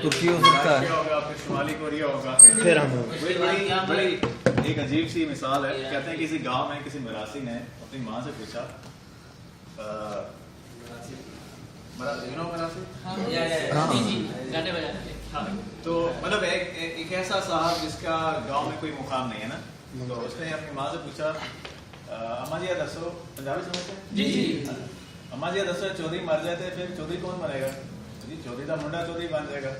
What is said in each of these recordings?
ترکی ہو سکتا ہے, ہوگا, پھر شمالی کوریا ہوگا. پھر ہم بڑی ایک عجیب سی مثال ہے. کہتے ہیں کسی گاؤں میں کسی مراسی نے اپنی ماں سے پوچھا, تو مطلب ایک ایسا صاحب جس کا گاؤں میں کوئی مقام نہیں ہے نا, تو اس نے اپنی ماں سے پوچھا, اما جی دسو, پنجابی سمجھتے ہیں جی جی, اما جی دسو چودھری مر جائے پھر چودھری کون بنے گا جی؟ چودھری کا منڈا چودھری بن جائے گا.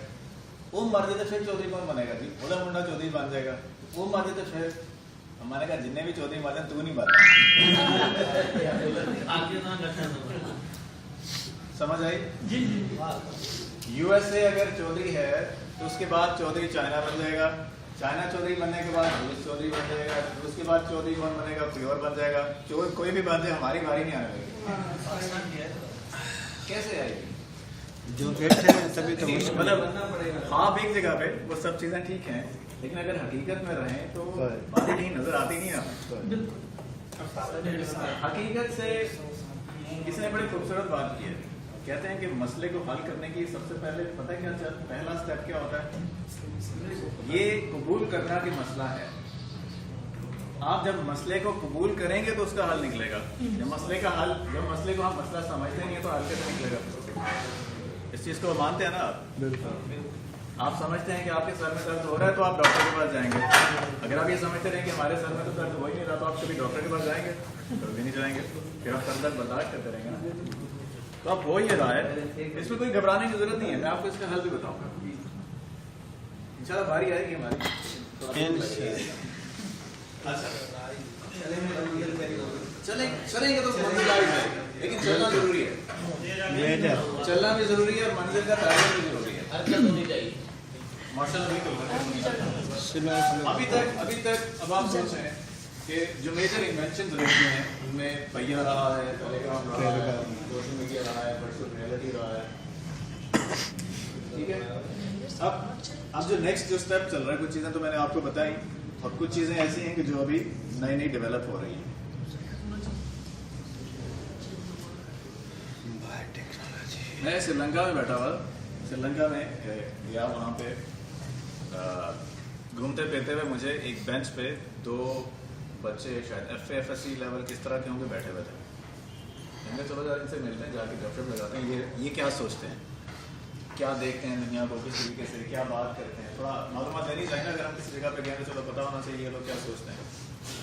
وہ مر جائے پھر چودھری کون بنے گا جی؟ وہ منڈا چودھری بن جائے گا. وہ مر جائے پھر ہمارے کہا جتنے بھی چودھری مر جائے تو نہیں بنتا. سمجھ آئی جی. یو ایس اے اگر چودھری ہے تو اس کے بعد چودھری چائنا بن جائے گا. چائنا چودھری بننے کے بعد روس چودھری بن جائے گا. اس کے بعد چودھری کون بنے گا؟ کوئی اور بن جائے گا. کوئی بھی بن جائے, ہماری باری نہیں آنے لگی. کیسے آئے گی؟ جو بیٹھے ہیں تبھی تو مطلب آپ ایک جگہ پہ وہ سب چیزیں ٹھیک ہیں, لیکن اگر حقیقت میں رہیں تو باتیں کہیں نظر آتی نہیں ہیں. حقیقت سے کسی نے بڑی خوبصورت بات کی ہے. کہتے ہیں کہ مسئلے کو حل کرنے کی سب سے پہلے پتہ کیا پہلا سٹیپ کیا ہوتا ہے؟ یہ قبول کرنا کہ مسئلہ ہے. آپ جب مسئلے کو قبول کریں گے تو اس کا حل نکلے گا. جب مسئلے کو آپ مسئلہ سمجھتے نہیں ہیں تو حل کیسے نکلے گا؟ اس چیز کو مانتے ہیں نا آپ؟ آپ سمجھتے ہیں کہ آپ کے سر میں درد ہو رہا ہے تو آپ ڈاکٹر کے پاس جائیں گے. اگر آپ یہ سمجھتے رہیں کہ ہمارے سر میں تو درد ہو ہی نہیں رہا تو آپ کبھی ڈاکٹر کے پاس جائیں گے؟ کبھی نہیں جائیں گے. پھر آپ سر درد برداشت کرتے رہیں گے نا. تو اب ہو یہ رہا ہے, اس میں کوئی گھبرانے کی ضرورت نہیں ہے. میں آپ کو اس کا حل بھی بتاؤں گا. انشاءاللہ باری آئے گی ہماری. چلیں گے تو منزل آ جائے گا, لیکن چلنا ضروری ہے. چلنا بھی ضروری ہے اور منزل کا تعین بھی ضروری ہے. ماشاء اللہ ابھی تک اب آپ سوچ رہے ہیں کہ جو میجر انوینشنز رہی ہیں ان میں پہیا رہا ہے, ٹیلی گرام رہا ہے, سوشل میڈیا رہا ہے, ورچوئل ریئلٹی رہا ہے. ٹھیک ہے, اب جو نیکسٹ جو اسٹیپ چل رہا ہے, کچھ چیزیں تو میں نے آپ کو بتائی, اور کچھ چیزیں ایسی ہیں کہ جو ابھی نئی ڈیولپ ہو رہی ہیں. میں سری لنکا میں بیٹھا ہوا, سری لنکا میں یا وہاں پہ گھومتے پھرتے ہوئے مجھے ایک بینچ پہ دو بچے شاید FSC لیول کس طرح کے ہوں گے بیٹھے ہوئے تھے. ہم نے چلو ان سے ملتے ہیں, جا کے گپ شپ لگاتے ہیں, یہ کیا سوچتے ہیں, کیا دیکھتے ہیں دنیا کو, کس طریقے سے کیا بات کرتے ہیں. تھوڑا معلومات لینی چاہیے نا, اگر ہم کسی جگہ پہ گئے تو چلو پتا ہونا چاہیے یہ لوگ کیا سوچتے ہیں.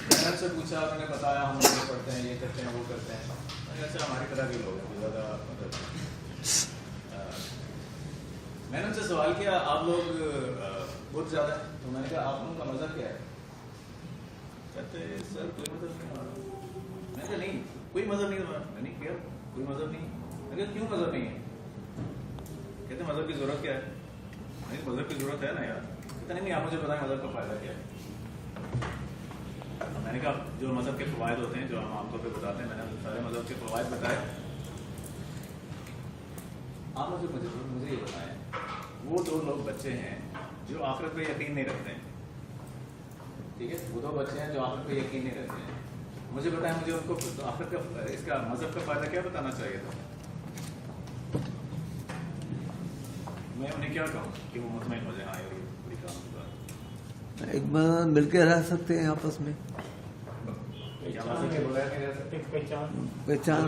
میں نے ان سے پوچھا, انہوں نے بتایا ہم یہ پڑھتے ہیں, یہ کرتے ہیں, وہ کرتے ہیں. اچھا ہماری طرح بھی لوگ ہیں زیادہ. میں نے ان سے سوال کیا آپ لوگ بہت زیادہ ہیں, تو میں نے کہا آپ لوگوں کا مذہب کیا ہے؟ کہتے سر کوئی مذہب نہیں. میں نے کہا نہیں کوئی مذہب نہیں. میں نے کیا کوئی مذہب نہیں؟ میں نے کہا کیوں مذہب نہیں ہے؟ کہتے مذہب کی ضرورت کیا ہے؟ مذہب کی ضرورت ہے نا یار. کہتے نہیں آپ مجھے بتائیں مذہب کا فائدہ کیا ہے. میں نے کہا جو مذہب کے فوائد ہوتے ہیں جو ہم عام طور پہ بتاتے ہیں, میں نے سارے مذہب کے فوائد بتائے. آپ مجھے یہ بتائیں, وہ دو لوگ بچے ہیں جو آخرت پہ یقین نہیں رکھتے ہیں. ٹھیک ہے, وہ دو بچے ہیں جو آخرت پہ یقین نہیں رکھتے ہیں. مجھے بتائیں مجھے ان کو آخرت کا اس کا مذہب کا فائدہ کیا بتانا چاہیے تھا. میں انہیں کیا کہوں کہ وہ مطمئن ہو جائے, ہاں یہ بڑی کام کی بات. ایک بار مل کے رہ سکتے ہیں آپس میں, پہچان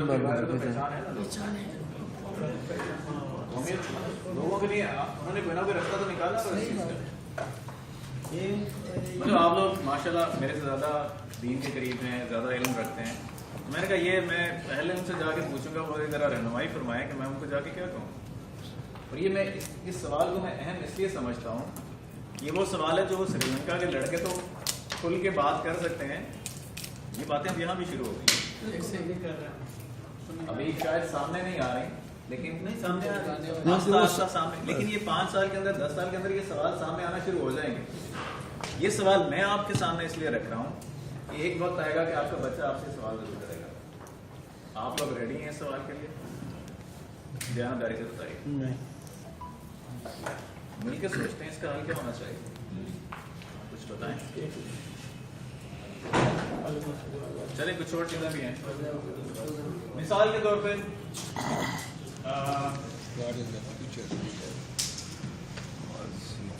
لوگوں کے لیے انہوں نے کوئی نہ کوئی رستہ تو نکالا. مطلب آپ لوگ ماشاءاللہ میرے سے زیادہ دین کے قریب ہیں, زیادہ علم رکھتے ہیں. میں نے کہا یہ میں پہلے ان سے جا کے پوچھوں گا, وہ ذرا رہنمائی فرمائیں کہ میں ان کو جا کے کیا کہوں. اور یہ میں اس سوال کو میں اہم اس لیے سمجھتا ہوں, یہ وہ سوال ہے جو سری لنکا کے لڑکے تو کھل کے بات کر سکتے ہیں, یہ باتیں اب یہاں بھی شروع ہو گئی. ابھی شاید سامنے نہیں آ رہی, لیکن نہیں سامنے سامنے, لیکن یہ 5 سال کے اندر 10 سال کے اندر یہ سوال سامنے آنا شروع ہو جائیں گے. یہ سوال میں آپ کے سامنے اس لیے رکھ رہا ہوں کہ ایک وقت آئے گا کہ آپ کا بچہ آپ سے سوال ضرور کرے گا. آپ لوگ ریڈی ہیں اس سوال کے لیے؟ دیانتداری سے بتائیے, مل کے سوچتے ہیں اس کا حل کیا ہونا چاہیے, کچھ بتائیں. چلیں کچھ اور چیزیں بھی ہیں. مثال کے طور پہ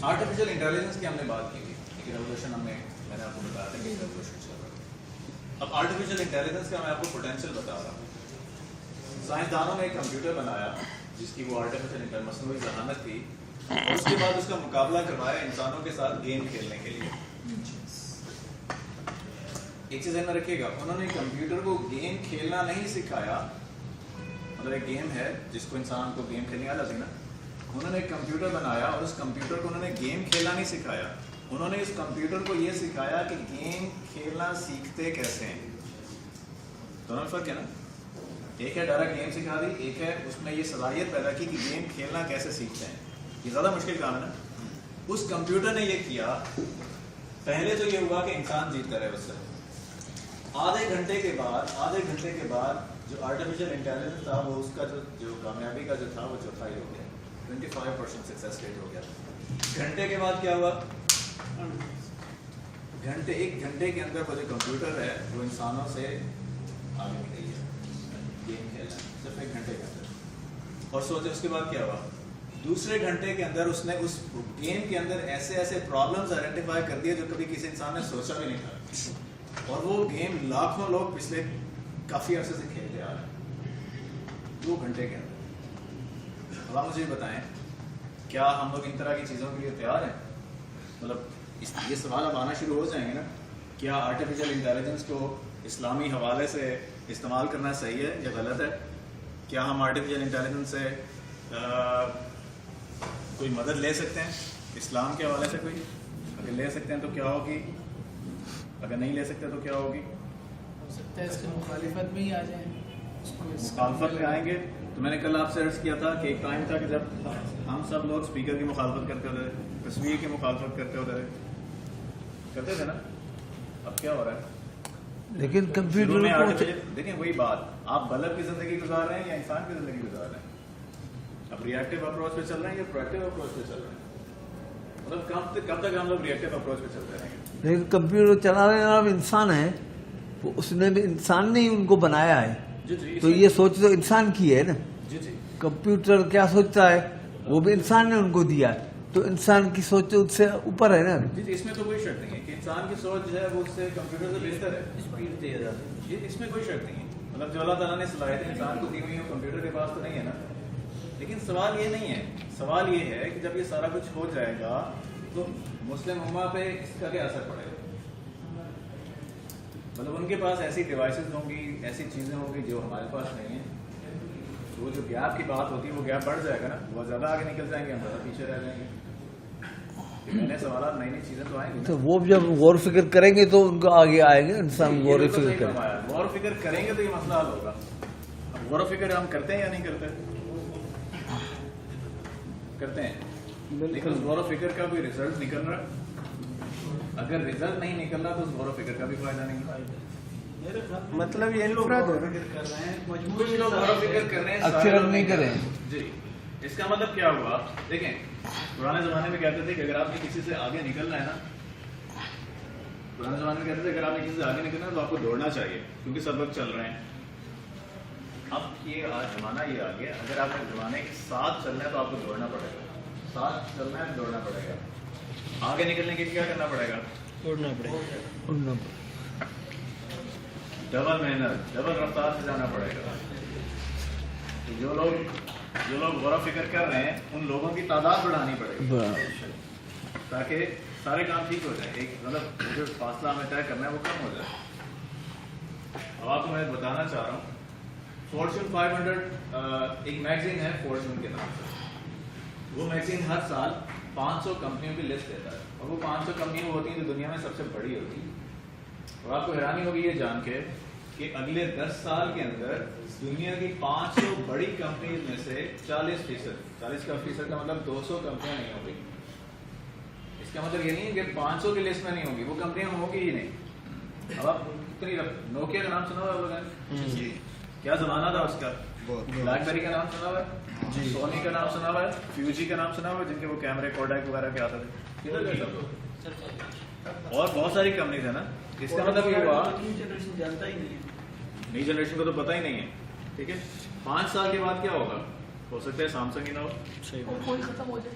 آرٹیفیشل انٹیلیجنس کی ہم نے بات کی تھی کہ ریولیوشن میں نے آپ کو بتایا تھا کہ ریولیوشن چل رہا ہے. اب آرٹیفیشل انٹیلیجنس کا میں آپ کو پوٹینشیل بتا رہا ہوں. سائنسدانوں نے ایک کمپیوٹر بنایا جس کی وہ آرٹیفیشل مصنوعی ذہانت تھی, اور اس کے بعد اس کا مقابلہ کروایا انسانوں کے ساتھ گیم کھیلنے کے لیے. ایک چیز میں رکھیے گا, انہوں نے کمپیوٹر کو گیم کھیلنا نہیں سکھایا. مطلب ایک گیم ہے جس کو انسان کو گیم کھیلنے آ جاتی نا, انہوں نے ایک کمپیوٹر بنایا اور اس کمپیوٹر کو انہوں نے گیم کھیلنا نہیں سکھایا. انہوں نے اس کمپیوٹر کو یہ سکھایا کہ گیم کھیلنا سیکھتے کیسے ہیں. دونوں میں فرق ہے نا, ایک ہے ڈائریکٹ گیم سکھا دی, ایک ہے اس میں یہ صلاحیت پیدا کی کہ گیم کھیلنا کیسے سیکھتے ہیں. یہ زیادہ مشکل کام ہے نا. اس کمپیوٹر نے یہ کیا, پہلے تو یہ ہوا کہ انسان جیتتا رہے اس سے. آدھے گھنٹے کے بعد جو آرٹیفیشل انٹیلیجنس تھا وہ اس کا جو کامیابی کا جو تھا وہ چوتھا ہی ہو گیا, 25% سکسیس ریٹ ہو گیا. گھنٹے کے بعد کیا ہوا, ایک گھنٹے کے اندر وہ جو کمپیوٹر ہے وہ انسانوں سے آگے نکل گیا گیم کھیلنا, صرف ایک گھنٹے کے اندر. اور سوچے اس کے بعد کیا ہوا, دوسرے گھنٹے کے اندر اس نے اس گیم کے اندر ایسے پرابلمز آئیڈینٹیفائی کر دیے جو کبھی کسی انسان نے سوچا بھی نہیں تھا. اور وہ گیم لاکھوں لوگ پچھلے کافی عرصے سے کھیلتے آ رہے ہیں 2 گھنٹے کے اندر. اب آپ مجھے بتائیں کیا ہم لوگ ان طرح کی چیزوں کے لیے تیار ہیں؟ مطلب یہ سوال اب آنا شروع ہو جائیں گے نا, کیا آرٹیفیشل انٹیلیجنس کو اسلامی حوالے سے استعمال کرنا صحیح ہے یا غلط ہے؟ کیا ہم آرٹیفیشل انٹیلیجنس سے کوئی مدد لے سکتے ہیں اسلام کے حوالے سے؟ کوئی اگر لے سکتے ہیں تو کیا ہوگی, اگر نہیں لے سکتے تو کیا ہوگی؟ ہو سکتا ہے اس کی مخالفت میں ہی آ جائیں. مخالفت میں آئیں گے تو میں نے کل آپ سے عرض کیا تھا کہ ایک ٹائم تھا کہ جب ہم سب لوگ اسپیکر کی مخالفت کرتے ہوتے تھے, تصویر کی مخالفت کرتے تھے نا. اب کیا ہو رہا ہے؟ لیکن کمپیوٹر دیکھیں وہی بات, آپ بلب کی زندگی گزار رہے ہیں یا انسان کی زندگی گزار رہے ہیں؟ اب ریئیکٹیو اپروچ پہ چل رہے ہیں یا پرویکٹیو اپروچ پہ چل رہے ہیں؟ مطلب کب تک ہم لوگ ریئیکٹیو اپروچ پہ چلتے رہیں گے؟ لیکن کمپیوٹر چلا رہے ہیں اب انسان ہے, اس نے بھی انسان نے ہی ان کو بنایا ہے. تو یہ سوچ تو انسان کی ہے نا. کمپیوٹر کیا سوچتا ہے وہ بھی انسان نے ان کو دیا ہے, تو انسان کی سوچ اس سے اوپر ہے نا. اس میں تو کوئی شک نہیں ہے کہ انسان کی سوچ جو ہے وہ اس سے کمپیوٹر سے بہتر ہے, اس میں کوئی شک نہیں ہے. مطلب جو اللہ تعالیٰ نے صلاحیت انسان کو دی ہوئی ہے کمپیوٹر کے پاس تو نہیں ہے نا. لیکن سوال یہ نہیں ہے, سوال یہ ہے کہ جب یہ سارا کچھ ہو جائے گا تو مسلم امہ پہ اس کا کیا اثر پڑے گا؟ مطلب ان کے پاس ایسی ڈیوائسز ہوں گی, ایسی چیزیں ہوں گی جو ہمارے پاس نہیں ہیں. تو وہ جو گیپ کی بات ہوتی ہے وہ گیپ بڑھ جائے گا نا, وہ زیادہ آگے نکل جائیں گے, ہم زیادہ پیچھے رہ جائیں گے. نئے نئے سوالات, نئی نئی چیزیں تو آئیں گی. تو وہ جب غور و فکر کریں گے تو ان کو آگے آئیں گے. انسان غور و فکر کریں, غور و فکر کریں گے تو یہ مسئلہ حل ہوگا. اب غور و فکر ہم کرتے ہیں یا نہیں کرتے ہیں, لیکن اس غور و فکر کا کوئی ریزلٹ نکل رہا ہے. اگر ریزلٹ نہیں نکل رہا تو اس غور و فکر کا بھی فائدہ نہیں. مطلب یہ لوگ غور و فکر کر رہے ہیں, کچھ لوگ غور و فکر کر رہے ہیں, اکثر ہم نہیں کریں. جی, اس کا مطلب کیا ہوا؟ دیکھیں پرانے زمانے میں کہتے تھے کہ اگر آپ نے کسی سے آگے نکلنا ہے نا, پرانے زمانے میں کہتے تھے اگر آپ نے کسی سے آگے نکلنا ہے تو آپ کو دوڑنا چاہیے کیونکہ سب لوگ چل رہے ہیں. اب یہ زمانہ یہ آ گیا, اگر آپ نے زمانے کے ساتھ چلنا ہے تو آپ کو دوڑنا پڑے گا. ساتھ چلنا ہے دوڑنا پڑے گا. آگے نکلنے کے لیے کیا کرنا پڑے گا؟ توڑنا پڑے گا. ڈبل محنت, ڈبل رفتار سے جانا پڑے گا. تو جو لوگ غور و فکر کر رہے ہیں ان لوگوں کی تعداد بڑھانی پڑے گی تاکہ سارے کام ٹھیک ہو جائیں. ایک مطلب جو فاصلہ ہمیں طے کرنا ہے وہ کم ہو جائے. اب آپ کو میں بتانا چاہ رہا ہوں, فارچون 500 ایک میگزین ہے فارچون کے نام سے. وہ میگزین ہر سال 500 کمپنیوں کی لسٹ دیتا ہے, اور وہ 500 کمپنیاں ہوتی ہیں جو دنیا میں سب سے بڑی ہوتی ہیں. اور آپ کو حیرانی ہوگی یہ جان کے کہ اگلے 10 سال کے اندر دنیا کی 500 بڑی کمپنیز میں سے 40% کا مطلب 200 کمپنیاں نہیں ہوں گی. اس کا مطلب یہ نہیں ہے کہ 500 کی لسٹ میں نہیں ہوں گی, وہ کمپنیاں ہوں گی ہی نہیں. اب آپ نوکیا کا نام سنا ہوا لوگوں نے, کیا زمانہ تھا اس کا. بلیک بیری کا نام سنا ہوا ہے, سونی کا نام سنا ہوا ہے, فیوجی کا نام سنا ہوا ہے جن کے وہ کیمرے کوڈیک وغیرہ کے آتے تھے. اور بہت ساری کمپنیز ہیں نا. اس کا مطلب یہ ہوا جانتا ہی نہیں, نئی جنریشن کو تو پتہ ہی نہیں ہے. ٹھیک ہے, 5 سال کے بعد کیا ہوگا؟ ہو سکتا ہے سیمسنگ ہی نہ ہو, کوئی ختم ہو جائے.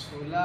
16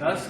10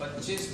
25